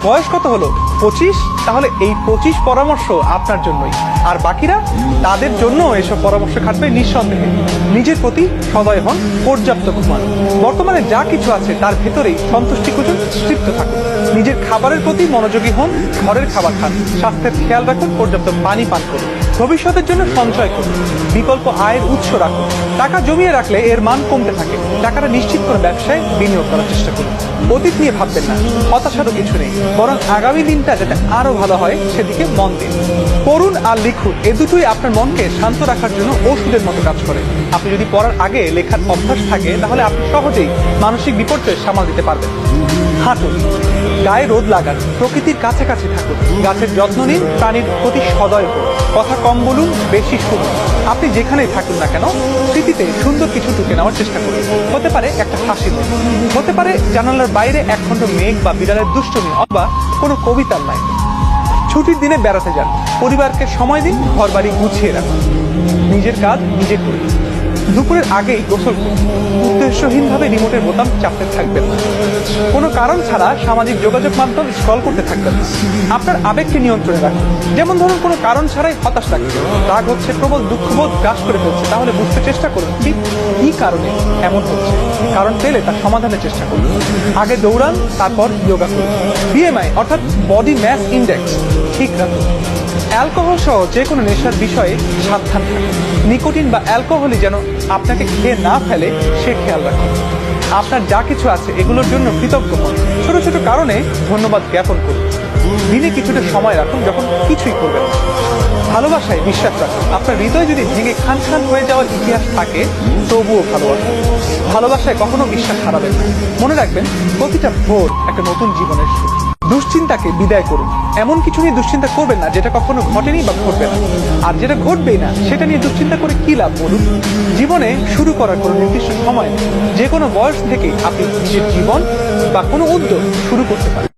বয়স কত হলো? 25। তাহলে এই 25 পরামর্শ আপনার জন্যই, আর বাকিরা তাদের জন্য এসব পরামর্শ খাটবে নিঃসন্দেহে। নিজের প্রতি সদয় হন, পর্যাপ্ত ঘুমান। বর্তমানে যা কিছু আছে তার ভেতরেই সন্তুষ্টি খুঁজুন, তৃপ্ত থাকুন। নিজের খাবারের প্রতি মনোযোগী হন, ঘরের খাবার খান, স্বাস্থ্যের খেয়াল রাখুন, পর্যাপ্ত পানি পান করুন, ভবিষ্যতের জন্য সঞ্চয় করুন, বিকল্প আয়ের উৎস রাখুন। টাকা জমিয়ে রাখলে এর মান কমতে থাকে। টাকাটা নিশ্চিত করে ব্যবসায় বিনিয়োগ করার চেষ্টা করুন। অতীত নিয়ে ভাববেন না, হতাশারও কিছু নেই, বরং আগামী দিনটা যাতে আরো ভালো হয় সেদিকে মন দিন। পড়ুন আর লিখুন, এ দুটোই আপনার মনকে শান্ত রাখার জন্য ওষুধের মতো কাজ করে। আপনি যদি পড়ার আগে লেখার অভ্যাস থাকে তাহলে আপনি সহজেই মানসিক বিপর্যয় সামাল দিতে পারবেন। হাঁটুন, গায়ে রোদ লাগান, প্রকৃতির কাছাকাছি থাকুন, গাছের যত্ন নিন, প্রাণীর প্রতি সদয় হন। কথা কম বলুন, বেশি শুনুন। আপনি যেখানেই থাকুন না কেন, স্মৃতিতে সুন্দর কিছু টুকে নেওয়ার চেষ্টা করুন। হতে পারে একটা হাসি, হতে পারে জানালার বাইরে একখণ্ড মেঘ বা বিড়ালের দুষ্টুমি, অথবা কোনো কবিতার লাইন। ছুটির দিনে বেড়াতে যান, পরিবারকে সময় দিন, ঘরবাড়ি গুছিয়ে রাখুন। নিজের কাজ নিজে করুন। দুপুরের আগেই গোসল করুন। উদ্দেশ্যহীনভাবে রিমোটের বোতাম চাপতে থাকবেন না। কোনো কারণ ছাড়া সামাজিক যোগাযোগ মাধ্যম স্ক্রল করতে থাকবেন না। আপনার আবেগকে নিয়ন্ত্রণে রাখুন। যেমন ধরুন, কোনো কারণ ছাড়াই হতাশ লাগছে, রাগ হচ্ছে, প্রবল দুঃখবোধ গ্রাস করে ফেলছে, তাহলে বুঝতে চেষ্টা করুন ঠিক কি কারণে এমন হচ্ছে। কারণ পেলে তার সমাধানের চেষ্টা করুন। আগে দৌড়ান, তারপর যোগা করুন। বিএমআই অর্থাৎ বডি ম্যাস ইন্ডেক্স ঠিক রাখুন। অ্যালকোহল সহ যে কোনো নেশার বিষয়ে সাবধান থাকুন। নিকোটিন বা অ্যালকোহলই যেন আপনাকে খেয়ে না ফেলে সে খেয়াল রাখুন। আপনার যা কিছু আছে এগুলোর জন্য কৃতজ্ঞ হন। ছোট ছোট কারণে ধন্যবাদ জ্ঞাপন করুন। দিনে কিছুটা সময় রাখুন যখন কিছুই করবেন না। ভালোবাসায় বিশ্বাস রাখুন। আপনার হৃদয় যদি ভেঙে খান খান হয়ে যাওয়ার ইতিহাস থাকে, তবুও ভালোবাসুন। ভালোবাসায় কখনো বিশ্বাস হারাবেন না। মনে রাখবেন, প্রতিটা ভোর একটা নতুন জীবনের শুরু। দুশ্চিন্তাকে বিদায় করুন। এমন কিছু নিয়ে দুশ্চিন্তা করবেন না যেটা কখনো ঘটেনি বা ঘটবে না। আর যেটা ঘটবেই না সেটা নিয়ে দুশ্চিন্তা করে কি লাভ বলুন? জীবনে শুরু করার কোনো নির্দিষ্ট সময় নেই। যে কোনো বয়স থেকেই আপনি নিজের জীবন বা কোনো উদ্যোগ শুরু করতে পারেন।